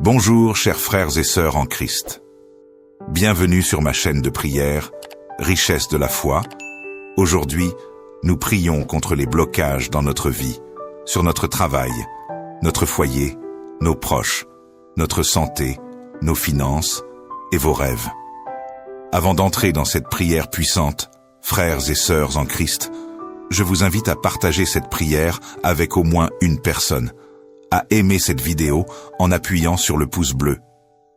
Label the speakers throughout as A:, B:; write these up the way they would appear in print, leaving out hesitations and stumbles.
A: Bonjour chers frères et sœurs en Christ. Bienvenue sur ma chaîne de prière, Richesse de la foi. Aujourd'hui, nous prions contre les blocages dans notre vie, sur notre travail, notre foyer, nos proches, notre santé, nos finances et vos rêves. Avant d'entrer dans cette prière puissante, frères et sœurs en Christ, je vous invite à partager cette prière avec au moins une personne, à aimer cette vidéo en appuyant sur le pouce bleu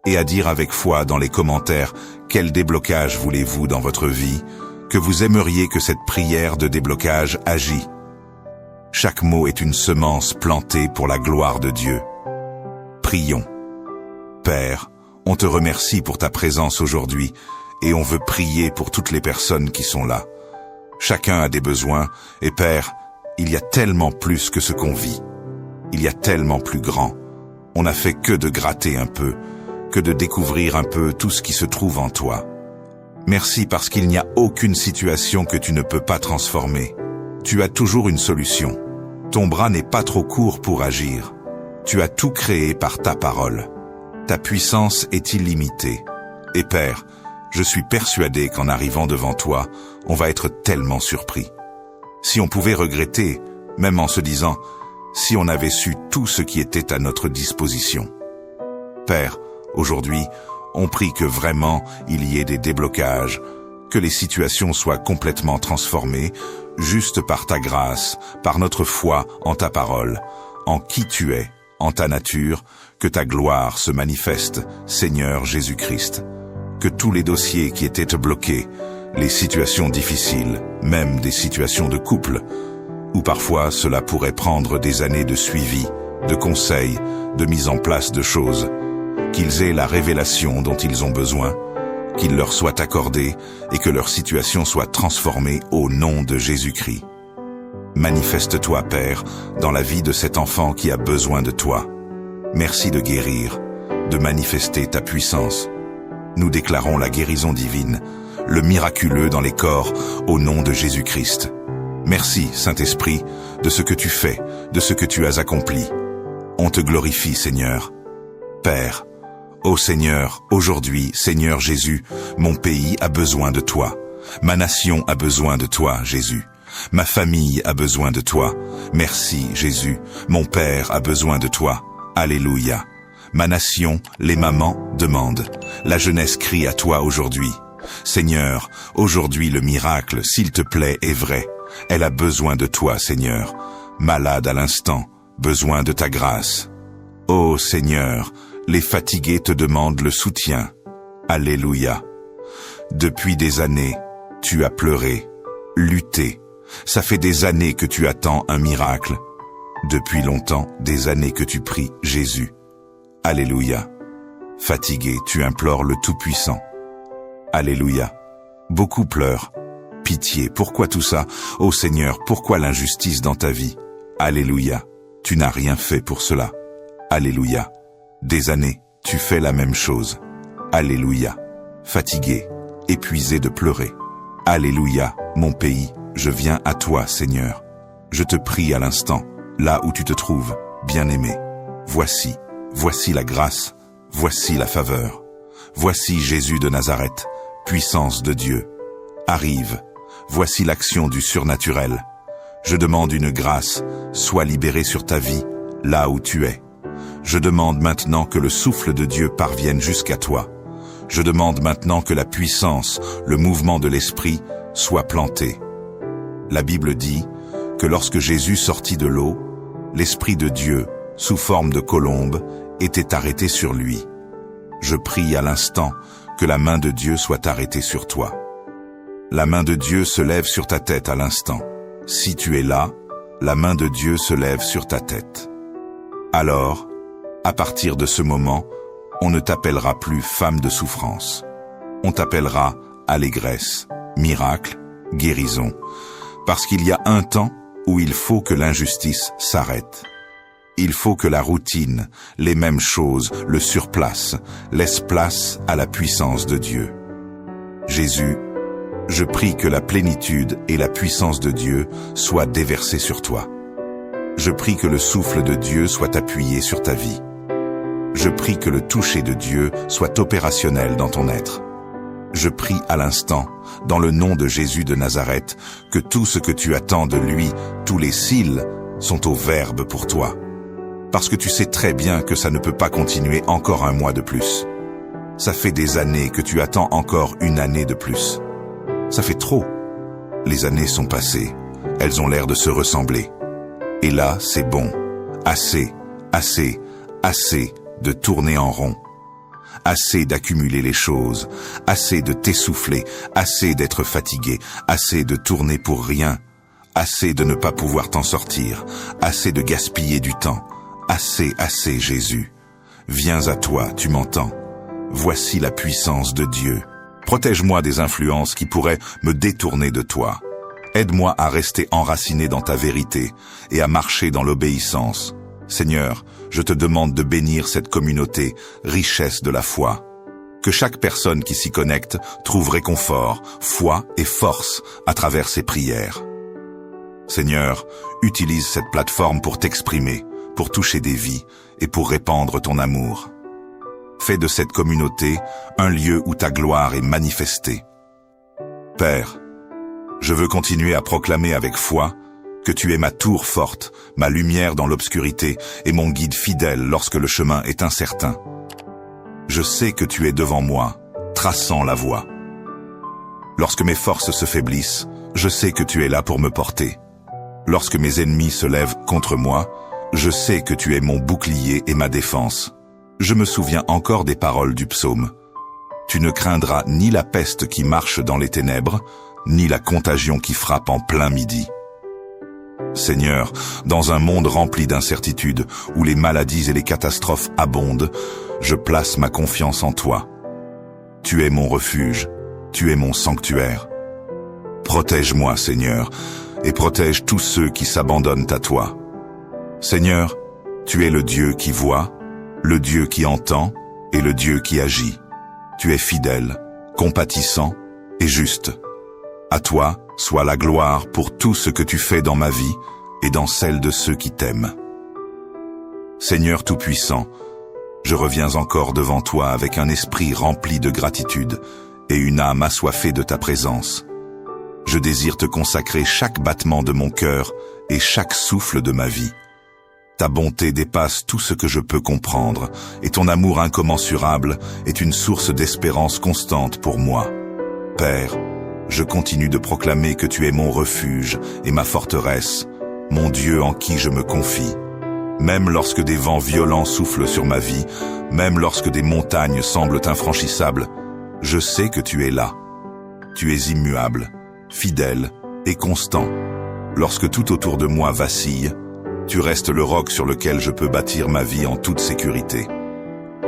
A: et à dire avec foi dans les commentaires quel déblocage voulez-vous dans votre vie, que vous aimeriez que cette prière de déblocage agisse. Chaque mot est une semence plantée pour la gloire de Dieu. Prions. Père, on te remercie pour ta présence aujourd'hui et on veut prier pour toutes les personnes qui sont là. Chacun a des besoins et Père, il y a tellement plus que ce qu'on vit. Il y a tellement plus grand. On n'a fait que de gratter un peu, que de découvrir un peu tout ce qui se trouve en toi. Merci parce qu'il n'y a aucune situation que tu ne peux pas transformer. Tu as toujours une solution. Ton bras n'est pas trop court pour agir. Tu as tout créé par ta parole. Ta puissance est illimitée. Et Père, je suis persuadé qu'en arrivant devant toi, on va être tellement surpris. Si on pouvait regretter, même en se disant « si on avait su tout ce qui était à notre disposition ». Père, aujourd'hui, on prie que vraiment il y ait des déblocages, que les situations soient complètement transformées, juste par ta grâce, par notre foi en ta parole, en qui tu es, en ta nature, que ta gloire se manifeste, Seigneur Jésus-Christ. Que tous les dossiers qui étaient bloqués, les situations difficiles, même des situations de couple, où parfois cela pourrait prendre des années de suivi, de conseils, de mise en place de choses, qu'ils aient la révélation dont ils ont besoin, qu'il leur soit accordé et que leur situation soit transformée au nom de Jésus-Christ. Manifeste-toi, Père, dans la vie de cet enfant qui a besoin de toi. Merci de guérir, de manifester ta puissance. Nous déclarons la guérison divine, le miraculeux dans les corps, au nom de Jésus-Christ. Merci, Saint-Esprit, de ce que tu fais, de ce que tu as accompli. On te glorifie, Seigneur. Père, ô Seigneur, aujourd'hui, Seigneur Jésus, mon pays a besoin de toi. Ma nation a besoin de toi, Jésus. Ma famille a besoin de toi. Merci, Jésus. Mon Père a besoin de toi. Alléluia. Ma nation, les mamans, demandent. La jeunesse crie à toi aujourd'hui. Seigneur, aujourd'hui le miracle, s'il te plaît, est vrai. Elle a besoin de toi, Seigneur. Malade à l'instant, besoin de ta grâce. Ô Seigneur, les fatigués te demandent le soutien. Alléluia. Depuis des années, tu as pleuré, lutté. Ça fait des années que tu attends un miracle. Depuis longtemps, des années que tu pries Jésus. Alléluia. Fatigué, tu implores le Tout-Puissant. Alléluia. Beaucoup pleurent. Pitié, pourquoi tout ça? Ô Seigneur, pourquoi l'injustice dans ta vie? Alléluia. Tu n'as rien fait pour cela. Alléluia. Des années, tu fais la même chose. Alléluia. Fatigué, épuisé de pleurer. Alléluia, mon pays, je viens à toi, Seigneur. Je te prie à l'instant, là où tu te trouves, bien-aimé. Voici la grâce, voici la faveur. Voici Jésus de Nazareth, puissance de Dieu. Arrive, voici l'action du surnaturel. Je demande une grâce, sois libéré sur ta vie, là où tu es. Je demande maintenant que le souffle de Dieu parvienne jusqu'à toi. Je demande maintenant que la puissance, le mouvement de l'Esprit, soit planté. La Bible dit que lorsque Jésus sortit de l'eau, l'Esprit de Dieu, sous forme de colombe, était arrêté sur lui. Je prie à l'instant que la main de Dieu soit arrêtée sur toi. La main de Dieu se lève sur ta tête à l'instant. Si tu es là, la main de Dieu se lève sur ta tête. Alors, à partir de ce moment, on ne t'appellera plus femme de souffrance. On t'appellera allégresse, miracle, guérison, parce qu'il y a un temps où il faut que l'injustice s'arrête. Il faut que la routine, les mêmes choses, le surplace, laisse place à la puissance de Dieu. Jésus, je prie que la plénitude et la puissance de Dieu soient déversées sur toi. Je prie que le souffle de Dieu soit appuyé sur ta vie. Je prie que le toucher de Dieu soit opérationnel dans ton être. Je prie à l'instant, dans le nom de Jésus de Nazareth, que tout ce que tu attends de lui, tous les cils, sont au verbe pour toi. Parce que tu sais très bien que ça ne peut pas continuer encore un mois de plus. Ça fait des années que tu attends encore une année de plus. Ça fait trop. Les années sont passées. Elles ont l'air de se ressembler. Et là, c'est bon. Assez, assez, assez de tourner en rond. Assez d'accumuler les choses, assez de t'essouffler, assez d'être fatigué, assez de tourner pour rien, assez de ne pas pouvoir t'en sortir, assez de gaspiller du temps. Assez, assez, Jésus. Viens à toi, tu m'entends. Voici la puissance de Dieu. Protège-moi des influences qui pourraient me détourner de toi. Aide-moi à rester enraciné dans ta vérité et à marcher dans l'obéissance. Seigneur, je te demande de bénir cette communauté, richesse de la foi. Que chaque personne qui s'y connecte trouve réconfort, foi et force à travers ses prières. Seigneur, utilise cette plateforme pour t'exprimer, pour toucher des vies et pour répandre ton amour. Fais de cette communauté un lieu où ta gloire est manifestée. Père, je veux continuer à proclamer avec foi que tu es ma tour forte, ma lumière dans l'obscurité et mon guide fidèle lorsque le chemin est incertain. Je sais que tu es devant moi, traçant la voie. Lorsque mes forces se faiblissent, je sais que tu es là pour me porter. Lorsque mes ennemis se lèvent contre moi, je sais que tu es mon bouclier et ma défense. Je me souviens encore des paroles du psaume. Tu ne craindras ni la peste qui marche dans les ténèbres, ni la contagion qui frappe en plein midi. Seigneur, dans un monde rempli d'incertitudes, où les maladies et les catastrophes abondent, je place ma confiance en toi. Tu es mon refuge, tu es mon sanctuaire. Protège-moi, Seigneur, et protège tous ceux qui s'abandonnent à toi. Seigneur, tu es le Dieu qui voit, le Dieu qui entend et le Dieu qui agit. Tu es fidèle, compatissant et juste. À toi soit la gloire pour tout ce que tu fais dans ma vie et dans celle de ceux qui t'aiment. Seigneur Tout-Puissant, je reviens encore devant toi avec un esprit rempli de gratitude et une âme assoiffée de ta présence. Je désire te consacrer chaque battement de mon cœur et chaque souffle de ma vie. Ta bonté dépasse tout ce que je peux comprendre, et ton amour incommensurable est une source d'espérance constante pour moi. Père, je continue de proclamer que tu es mon refuge et ma forteresse, mon Dieu en qui je me confie. Même lorsque des vents violents soufflent sur ma vie, même lorsque des montagnes semblent infranchissables, je sais que tu es là. Tu es immuable, fidèle et constant. Lorsque tout autour de moi vacille, tu restes le roc sur lequel je peux bâtir ma vie en toute sécurité.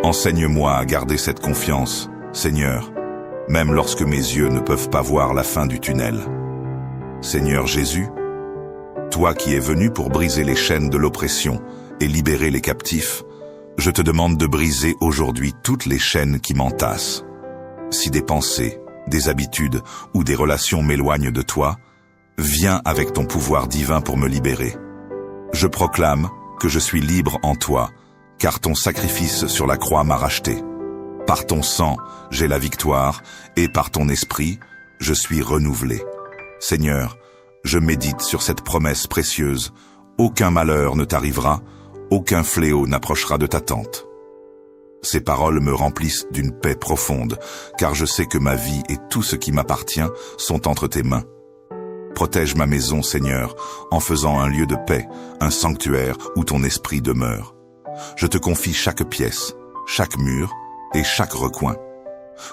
A: Enseigne-moi à garder cette confiance, Seigneur, même lorsque mes yeux ne peuvent pas voir la fin du tunnel. Seigneur Jésus, toi qui es venu pour briser les chaînes de l'oppression et libérer les captifs, je te demande de briser aujourd'hui toutes les chaînes qui m'entassent. Si des pensées, des habitudes ou des relations m'éloignent de toi, viens avec ton pouvoir divin pour me libérer. Je proclame que je suis libre en toi, car ton sacrifice sur la croix m'a racheté. Par ton sang, j'ai la victoire, et par ton esprit, je suis renouvelé. Seigneur, je médite sur cette promesse précieuse. Aucun malheur ne t'arrivera, aucun fléau n'approchera de ta tente. Ces paroles me remplissent d'une paix profonde, car je sais que ma vie et tout ce qui m'appartient sont entre tes mains. Protège ma maison, Seigneur, en faisant un lieu de paix, un sanctuaire où ton esprit demeure. Je te confie chaque pièce, chaque mur et chaque recoin.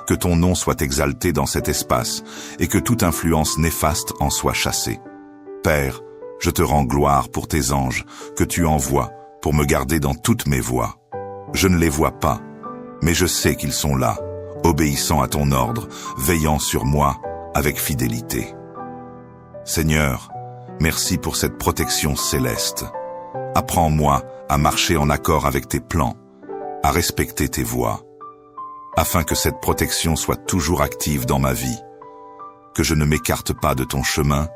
A: Que ton nom soit exalté dans cet espace et que toute influence néfaste en soit chassée. Père, je te rends gloire pour tes anges que tu envoies pour me garder dans toutes mes voies. Je ne les vois pas, mais je sais qu'ils sont là, obéissant à ton ordre, veillant sur moi avec fidélité. Seigneur, merci pour cette protection céleste. Apprends-moi à marcher en accord avec tes plans, à respecter tes voies, afin que cette protection soit toujours active dans ma vie, que je ne m'écarte pas de ton chemin,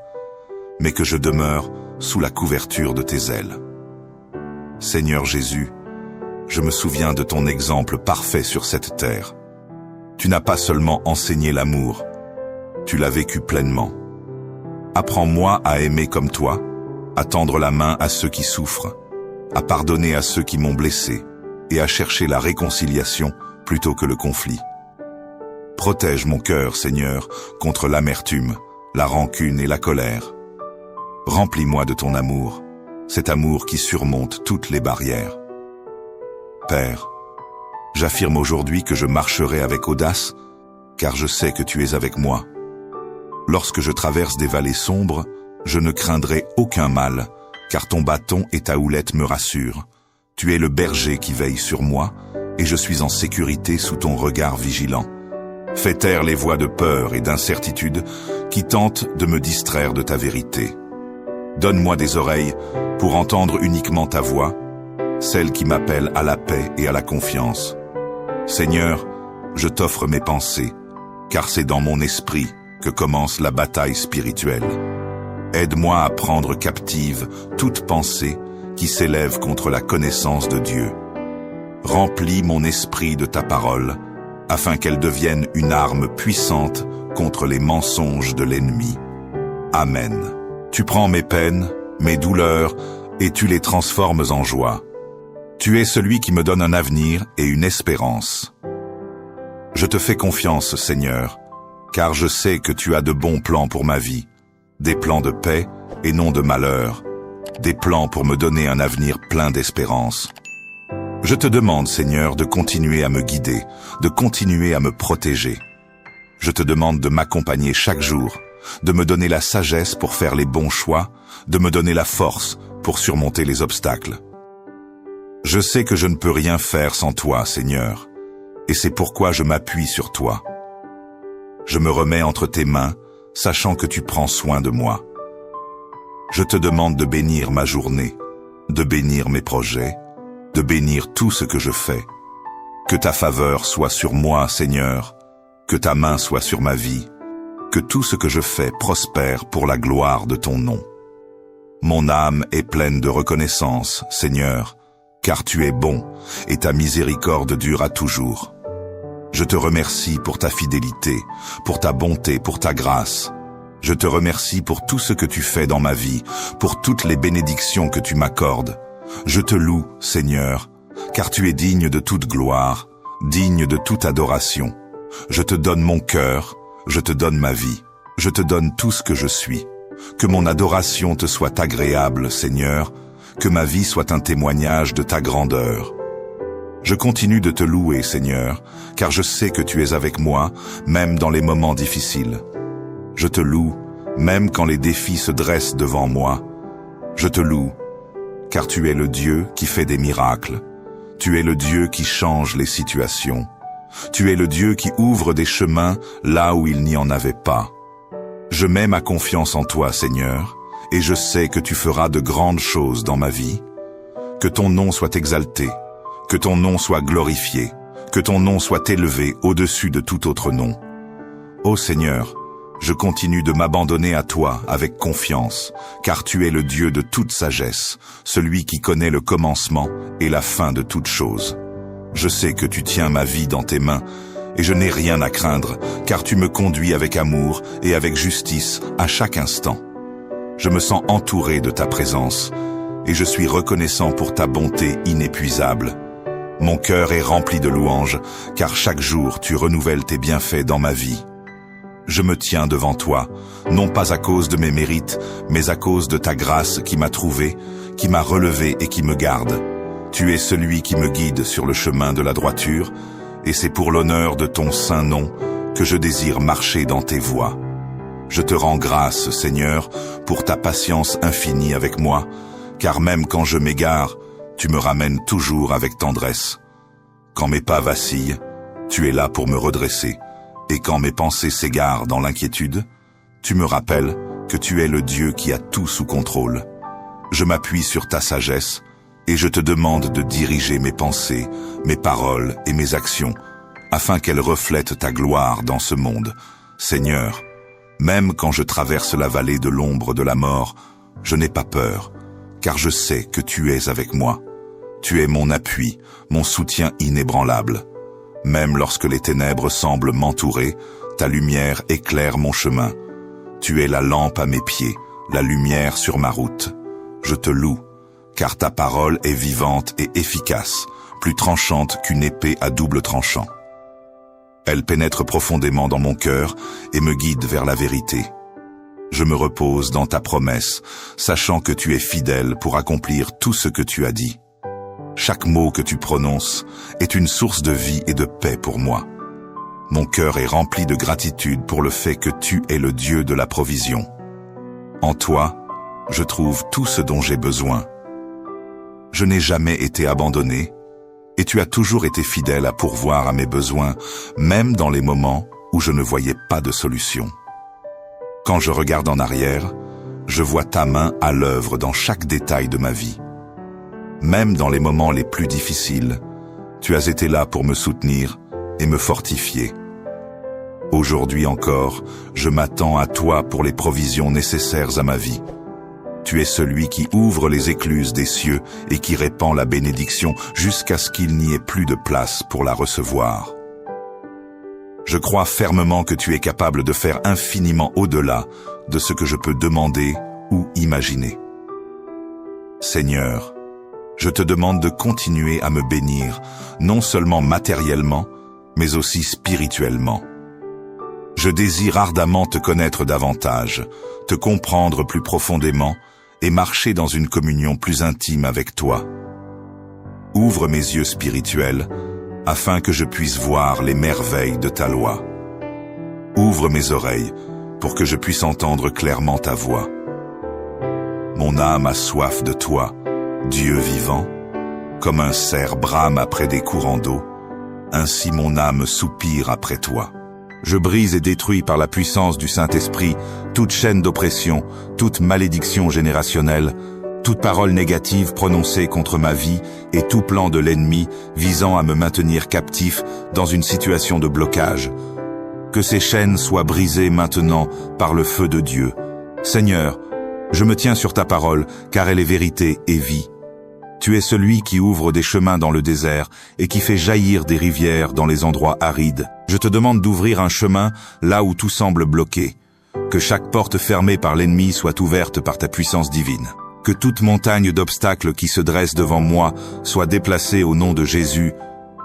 A: mais que je demeure sous la couverture de tes ailes. Seigneur Jésus, je me souviens de ton exemple parfait sur cette terre. Tu n'as pas seulement enseigné l'amour, tu l'as vécu pleinement. Apprends-moi à aimer comme toi, à tendre la main à ceux qui souffrent, à pardonner à ceux qui m'ont blessé et à chercher la réconciliation plutôt que le conflit. Protège mon cœur, Seigneur, contre l'amertume, la rancune et la colère. Remplis-moi de ton amour, cet amour qui surmonte toutes les barrières. Père, j'affirme aujourd'hui que je marcherai avec audace, car je sais que tu es avec moi. Lorsque je traverse des vallées sombres, je ne craindrai aucun mal, car ton bâton et ta houlette me rassurent. Tu es le berger qui veille sur moi, et je suis en sécurité sous ton regard vigilant. Fais taire les voix de peur et d'incertitude qui tentent de me distraire de ta vérité. Donne-moi des oreilles pour entendre uniquement ta voix, celle qui m'appelle à la paix et à la confiance. Seigneur, je t'offre mes pensées, car c'est dans mon esprit que commence la bataille spirituelle. Aide-moi à prendre captive toute pensée qui s'élève contre la connaissance de Dieu. Remplis mon esprit de ta parole, afin qu'elle devienne une arme puissante contre les mensonges de l'ennemi. Amen. Tu prends mes peines, mes douleurs, et tu les transformes en joie. Tu es celui qui me donne un avenir et une espérance. Je te fais confiance, Seigneur, car je sais que tu as de bons plans pour ma vie, des plans de paix et non de malheur, des plans pour me donner un avenir plein d'espérance. Je te demande, Seigneur, de continuer à me guider, de continuer à me protéger. Je te demande de m'accompagner chaque jour, de me donner la sagesse pour faire les bons choix, de me donner la force pour surmonter les obstacles. Je sais que je ne peux rien faire sans toi, Seigneur, et c'est pourquoi je m'appuie sur toi. Je me remets entre tes mains, sachant que tu prends soin de moi. Je te demande de bénir ma journée, de bénir mes projets, de bénir tout ce que je fais. Que ta faveur soit sur moi, Seigneur, que ta main soit sur ma vie, que tout ce que je fais prospère pour la gloire de ton nom. Mon âme est pleine de reconnaissance, Seigneur, car tu es bon et ta miséricorde dure à toujours. Je te remercie pour ta fidélité, pour ta bonté, pour ta grâce. Je te remercie pour tout ce que tu fais dans ma vie, pour toutes les bénédictions que tu m'accordes. Je te loue, Seigneur, car tu es digne de toute gloire, digne de toute adoration. Je te donne mon cœur, je te donne ma vie, je te donne tout ce que je suis. Que mon adoration te soit agréable, Seigneur, que ma vie soit un témoignage de ta grandeur. Je continue de te louer, Seigneur, car je sais que tu es avec moi, même dans les moments difficiles. Je te loue, même quand les défis se dressent devant moi. Je te loue, car tu es le Dieu qui fait des miracles. Tu es le Dieu qui change les situations. Tu es le Dieu qui ouvre des chemins là où il n'y en avait pas. Je mets ma confiance en toi, Seigneur, et je sais que tu feras de grandes choses dans ma vie. Que ton nom soit exalté, que ton nom soit glorifié, que ton nom soit élevé au-dessus de tout autre nom. Ô Seigneur, je continue de m'abandonner à toi avec confiance, car tu es le Dieu de toute sagesse, celui qui connaît le commencement et la fin de toute chose. Je sais que tu tiens ma vie dans tes mains, et je n'ai rien à craindre, car tu me conduis avec amour et avec justice à chaque instant. Je me sens entouré de ta présence, et je suis reconnaissant pour ta bonté inépuisable. Mon cœur est rempli de louanges, car chaque jour tu renouvelles tes bienfaits dans ma vie. Je me tiens devant toi, non pas à cause de mes mérites, mais à cause de ta grâce qui m'a trouvé, qui m'a relevé et qui me garde. Tu es celui qui me guide sur le chemin de la droiture, et c'est pour l'honneur de ton saint nom que je désire marcher dans tes voies. Je te rends grâce, Seigneur, pour ta patience infinie avec moi, car même quand je m'égare, tu me ramènes toujours avec tendresse. Quand mes pas vacillent, tu es là pour me redresser, et quand mes pensées s'égarent dans l'inquiétude, tu me rappelles que tu es le Dieu qui a tout sous contrôle. Je m'appuie sur ta sagesse, et je te demande de diriger mes pensées, mes paroles et mes actions, afin qu'elles reflètent ta gloire dans ce monde. Seigneur, même quand je traverse la vallée de l'ombre de la mort, je n'ai pas peur, car je sais que tu es avec moi. Tu es mon appui, mon soutien inébranlable. Même lorsque les ténèbres semblent m'entourer, ta lumière éclaire mon chemin. Tu es la lampe à mes pieds, la lumière sur ma route. Je te loue, car ta parole est vivante et efficace, plus tranchante qu'une épée à double tranchant. Elle pénètre profondément dans mon cœur et me guide vers la vérité. Je me repose dans ta promesse, sachant que tu es fidèle pour accomplir tout ce que tu as dit. Chaque mot que tu prononces est une source de vie et de paix pour moi. Mon cœur est rempli de gratitude pour le fait que tu es le Dieu de la provision. En toi, je trouve tout ce dont j'ai besoin. Je n'ai jamais été abandonné, et tu as toujours été fidèle à pourvoir à mes besoins, même dans les moments où je ne voyais pas de solution. Quand je regarde en arrière, je vois ta main à l'œuvre dans chaque détail de ma vie. Même dans les moments les plus difficiles, tu as été là pour me soutenir et me fortifier. Aujourd'hui encore, je m'attends à toi pour les provisions nécessaires à ma vie. Tu es celui qui ouvre les écluses des cieux et qui répand la bénédiction jusqu'à ce qu'il n'y ait plus de place pour la recevoir. Je crois fermement que tu es capable de faire infiniment au-delà de ce que je peux demander ou imaginer. Seigneur, je te demande de continuer à me bénir, non seulement matériellement, mais aussi spirituellement. Je désire ardemment te connaître davantage, te comprendre plus profondément et marcher dans une communion plus intime avec toi. Ouvre mes yeux spirituels afin que je puisse voir les merveilles de ta loi. Ouvre mes oreilles pour que je puisse entendre clairement ta voix. Mon âme a soif de toi, Dieu vivant, comme un cerf brame après des courants d'eau, ainsi mon âme soupire après toi. Je brise et détruis par la puissance du Saint-Esprit toute chaîne d'oppression, toute malédiction générationnelle, toute parole négative prononcée contre ma vie et tout plan de l'ennemi visant à me maintenir captif dans une situation de blocage. Que ces chaînes soient brisées maintenant par le feu de Dieu. Seigneur, je me tiens sur ta parole, car elle est vérité et vie. Tu es celui qui ouvre des chemins dans le désert et qui fait jaillir des rivières dans les endroits arides. Je te demande d'ouvrir un chemin là où tout semble bloqué. Que chaque porte fermée par l'ennemi soit ouverte par ta puissance divine. Que toute montagne d'obstacles qui se dresse devant moi soit déplacée au nom de Jésus.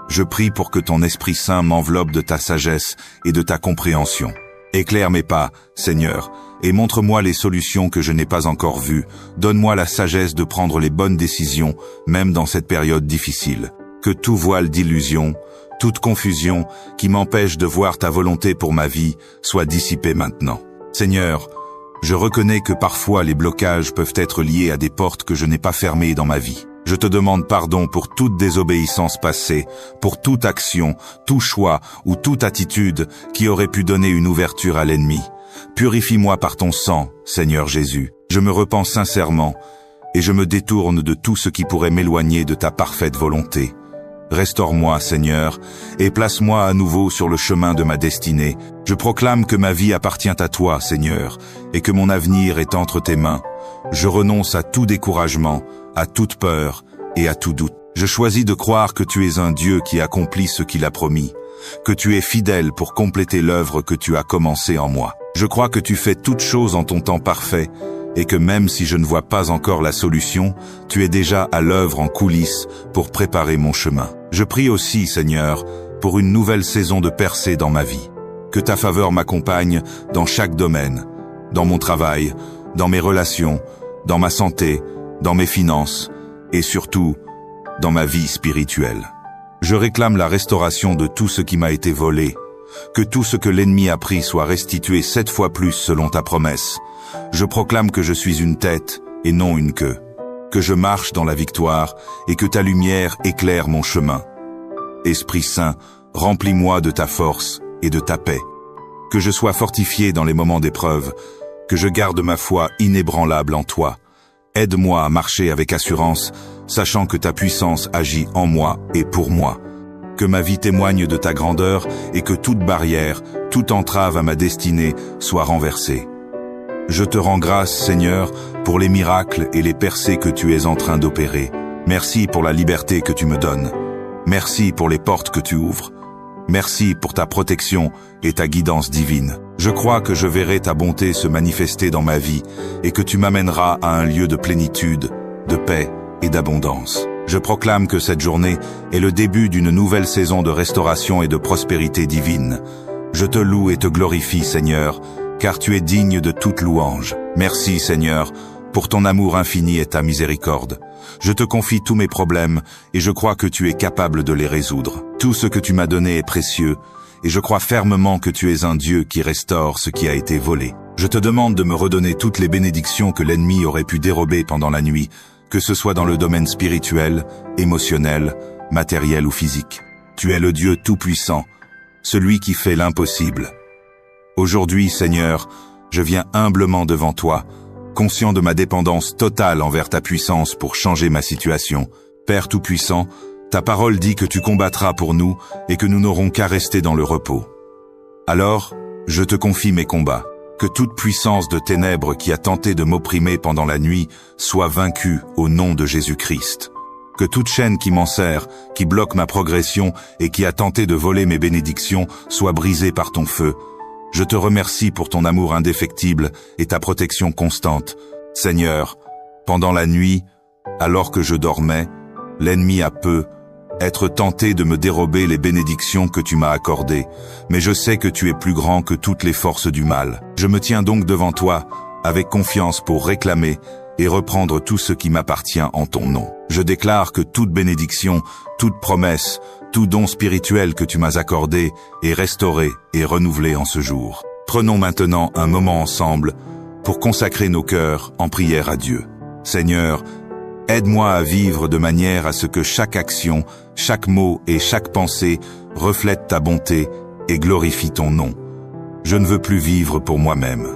A: Je prie pour que ton Esprit Saint m'enveloppe de ta sagesse et de ta compréhension. Éclaire mes pas, Seigneur, et montre-moi les solutions que je n'ai pas encore vues. Donne-moi la sagesse de prendre les bonnes décisions, même dans cette période difficile. Que tout voile d'illusion, toute confusion qui m'empêche de voir ta volonté pour ma vie soit dissipée maintenant. Seigneur, je reconnais que parfois les blocages peuvent être liés à des portes que je n'ai pas fermées dans ma vie. Je te demande pardon pour toute désobéissance passée, pour toute action, tout choix ou toute attitude qui aurait pu donner une ouverture à l'ennemi. Purifie-moi par ton sang, Seigneur Jésus. Je me repens sincèrement et je me détourne de tout ce qui pourrait m'éloigner de ta parfaite volonté. Restaure-moi, Seigneur, et place-moi à nouveau sur le chemin de ma destinée. Je proclame que ma vie appartient à toi, Seigneur, et que mon avenir est entre tes mains. Je renonce à tout découragement, à toute peur et à tout doute. Je choisis de croire que tu es un Dieu qui accomplit ce qu'il a promis, que tu es fidèle pour compléter l'œuvre que tu as commencée en moi. Je crois que tu fais toutes choses en ton temps parfait, et que même si je ne vois pas encore la solution, tu es déjà à l'œuvre en coulisses pour préparer mon chemin. Je prie aussi, Seigneur, pour une nouvelle saison de percée dans ma vie. Que ta faveur m'accompagne dans chaque domaine, dans mon travail, dans mes relations, dans ma santé, dans mes finances, et surtout, dans ma vie spirituelle. Je réclame la restauration de tout ce qui m'a été volé, que tout ce que l'ennemi a pris soit restitué 7 fois plus selon ta promesse. Je proclame que je suis une tête et non une queue, que je marche dans la victoire et que ta lumière éclaire mon chemin. Esprit Saint, remplis-moi de ta force et de ta paix, que je sois fortifié dans les moments d'épreuve, que je garde ma foi inébranlable en toi. Aide-moi à marcher avec assurance, sachant que ta puissance agit en moi et pour moi. Que ma vie témoigne de ta grandeur et que toute barrière, toute entrave à ma destinée soit renversée. Je te rends grâce, Seigneur, pour les miracles et les percées que tu es en train d'opérer. Merci pour la liberté que tu me donnes. Merci pour les portes que tu ouvres. Merci pour ta protection et ta guidance divine. Je crois que je verrai ta bonté se manifester dans ma vie et que tu m'amèneras à un lieu de plénitude, de paix et d'abondance. Je proclame que cette journée est le début d'une nouvelle saison de restauration et de prospérité divine. Je te loue et te glorifie, Seigneur, car tu es digne de toute louange. Merci, Seigneur, pour ton amour infini et ta miséricorde. Je te confie tous mes problèmes et je crois que tu es capable de les résoudre. Tout ce que tu m'as donné est précieux et je crois fermement que tu es un Dieu qui restaure ce qui a été volé. Je te demande de me redonner toutes les bénédictions que l'ennemi aurait pu dérober pendant la nuit, que ce soit dans le domaine spirituel, émotionnel, matériel ou physique. Tu es le Dieu tout-puissant, celui qui fait l'impossible. Aujourd'hui, Seigneur, je viens humblement devant toi, conscient de ma dépendance totale envers ta puissance pour changer ma situation. Père Tout-Puissant, ta parole dit que tu combattras pour nous et que nous n'aurons qu'à rester dans le repos. Alors, je te confie mes combats. Que toute puissance de ténèbres qui a tenté de m'opprimer pendant la nuit soit vaincue au nom de Jésus-Christ. Que toute chaîne qui m'enserre, qui bloque ma progression et qui a tenté de voler mes bénédictions soit brisée par ton feu. Je te remercie pour ton amour indéfectible et ta protection constante. Seigneur, pendant la nuit, alors que je dormais, l'ennemi a pu être tenté de me dérober les bénédictions que tu m'as accordées, mais je sais que tu es plus grand que toutes les forces du mal. Je me tiens donc devant toi, avec confiance pour réclamer et reprendre tout ce qui m'appartient en ton nom. Je déclare que toute bénédiction, toute promesse, tout don spirituel que tu m'as accordé est restauré et renouvelé en ce jour. Prenons maintenant un moment ensemble pour consacrer nos cœurs en prière à Dieu. Seigneur, aide-moi à vivre de manière à ce que chaque action, chaque mot et chaque pensée reflète ta bonté et glorifie ton nom. Je ne veux plus vivre pour moi-même.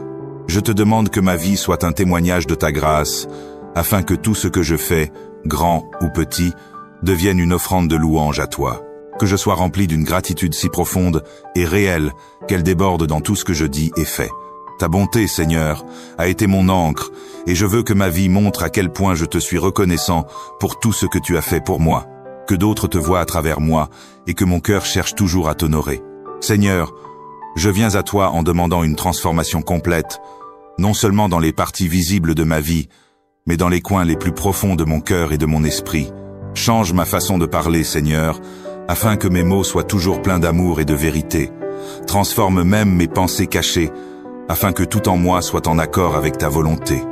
A: Je te demande que ma vie soit un témoignage de ta grâce, afin que tout ce que je fais, grand ou petit, devienne une offrande de louange à toi. Que je sois rempli d'une gratitude si profonde et réelle qu'elle déborde dans tout ce que je dis et fais. Ta bonté, Seigneur, a été mon encre, et je veux que ma vie montre à quel point je te suis reconnaissant pour tout ce que tu as fait pour moi. Que d'autres te voient à travers moi, et que mon cœur cherche toujours à t'honorer. Seigneur, je viens à toi en demandant une transformation complète, non seulement dans les parties visibles de ma vie, mais dans les coins les plus profonds de mon cœur et de mon esprit. Change ma façon de parler, Seigneur, afin que mes mots soient toujours pleins d'amour et de vérité. Transforme même mes pensées cachées, afin que tout en moi soit en accord avec ta volonté.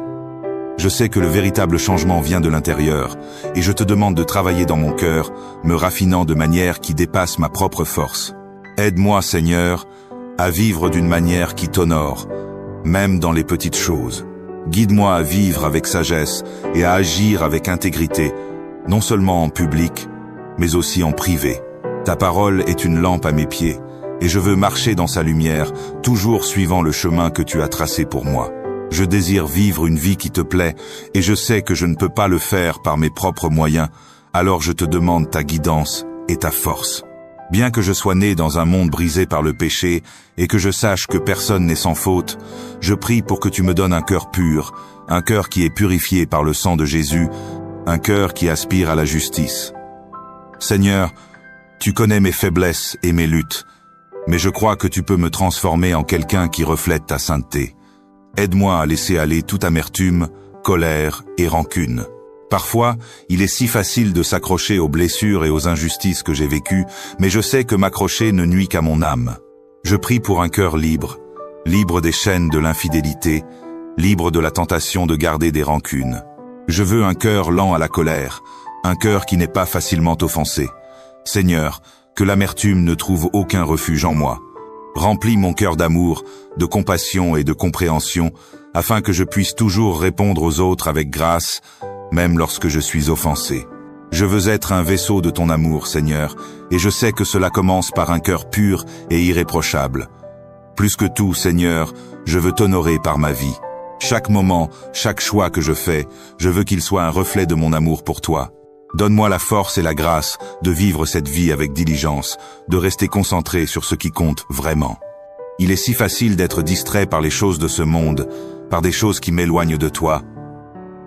A: Je sais que le véritable changement vient de l'intérieur, et je te demande de travailler dans mon cœur, me raffinant de manière qui dépasse ma propre force. Aide-moi, Seigneur, à vivre d'une manière qui t'honore, même dans les petites choses. Guide-moi à vivre avec sagesse et à agir avec intégrité, non seulement en public, mais aussi en privé. Ta parole est une lampe à mes pieds, et je veux marcher dans sa lumière, toujours suivant le chemin que tu as tracé pour moi. Je désire vivre une vie qui te plaît, et je sais que je ne peux pas le faire par mes propres moyens, alors je te demande ta guidance et ta force. Bien que je sois né dans un monde brisé par le péché, et que je sache que personne n'est sans faute, je prie pour que tu me donnes un cœur pur, un cœur qui est purifié par le sang de Jésus, un cœur qui aspire à la justice. Seigneur, tu connais mes faiblesses et mes luttes, mais je crois que tu peux me transformer en quelqu'un qui reflète ta sainteté. Aide-moi à laisser aller toute amertume, colère et rancune. Parfois, il est si facile de s'accrocher aux blessures et aux injustices que j'ai vécues, mais je sais que m'accrocher ne nuit qu'à mon âme. Je prie pour un cœur libre, libre des chaînes de l'infidélité, libre de la tentation de garder des rancunes. Je veux un cœur lent à la colère, un cœur qui n'est pas facilement offensé. Seigneur, que l'amertume ne trouve aucun refuge en moi. Remplis mon cœur d'amour, de compassion et de compréhension, afin que je puisse toujours répondre aux autres avec grâce, même lorsque je suis offensé. Je veux être un vaisseau de ton amour, Seigneur, et je sais que cela commence par un cœur pur et irréprochable. Plus que tout, Seigneur, je veux t'honorer par ma vie. Chaque moment, chaque choix que je fais, je veux qu'il soit un reflet de mon amour pour toi. Donne-moi la force et la grâce de vivre cette vie avec diligence, de rester concentré sur ce qui compte vraiment. Il est si facile d'être distrait par les choses de ce monde, par des choses qui m'éloignent de toi.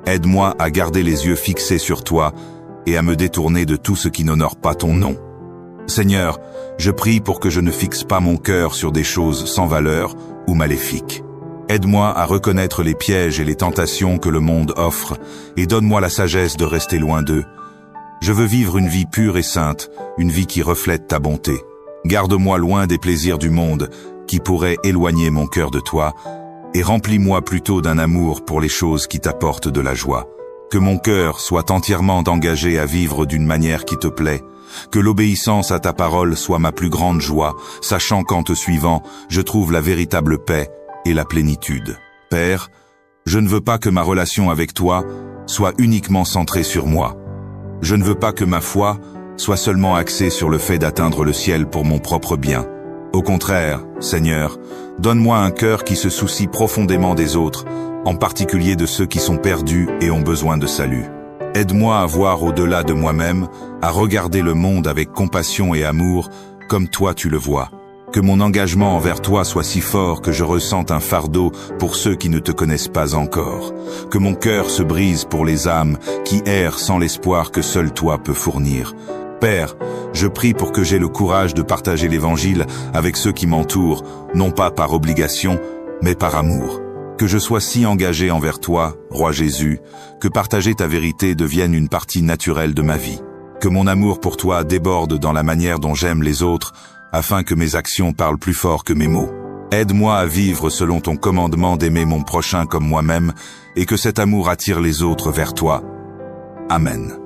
A: Aide-moi à garder les yeux fixés sur toi et à me détourner de tout ce qui n'honore pas ton nom. Seigneur, je prie pour que je ne fixe pas mon cœur sur des choses sans valeur ou maléfiques. Aide-moi à reconnaître les pièges et les tentations que le monde offre et donne-moi la sagesse de rester loin d'eux. Je veux vivre une vie pure et sainte, une vie qui reflète ta bonté. Garde-moi loin des plaisirs du monde qui pourraient éloigner mon cœur de toi et remplis-moi plutôt d'un amour pour les choses qui t'apportent de la joie. Que mon cœur soit entièrement engagé à vivre d'une manière qui te plaît. Que l'obéissance à ta parole soit ma plus grande joie, sachant qu'en te suivant, je trouve la véritable paix et la plénitude. Père, je ne veux pas que ma relation avec toi soit uniquement centrée sur moi. Je ne veux pas que ma foi soit seulement axée sur le fait d'atteindre le ciel pour mon propre bien. Au contraire, Seigneur, donne-moi un cœur qui se soucie profondément des autres, en particulier de ceux qui sont perdus et ont besoin de salut. Aide-moi à voir au-delà de moi-même, à regarder le monde avec compassion et amour, comme toi tu le vois. Que mon engagement envers toi soit si fort que je ressente un fardeau pour ceux qui ne te connaissent pas encore. Que mon cœur se brise pour les âmes qui errent sans l'espoir que seul toi peux fournir. Père, je prie pour que j'aie le courage de partager l'Évangile avec ceux qui m'entourent, non pas par obligation, mais par amour. Que je sois si engagé envers toi, Roi Jésus, que partager ta vérité devienne une partie naturelle de ma vie. Que mon amour pour toi déborde dans la manière dont j'aime les autres, afin que mes actions parlent plus fort que mes mots. Aide-moi à vivre selon ton commandement d'aimer mon prochain comme moi-même, et que cet amour attire les autres vers toi. Amen.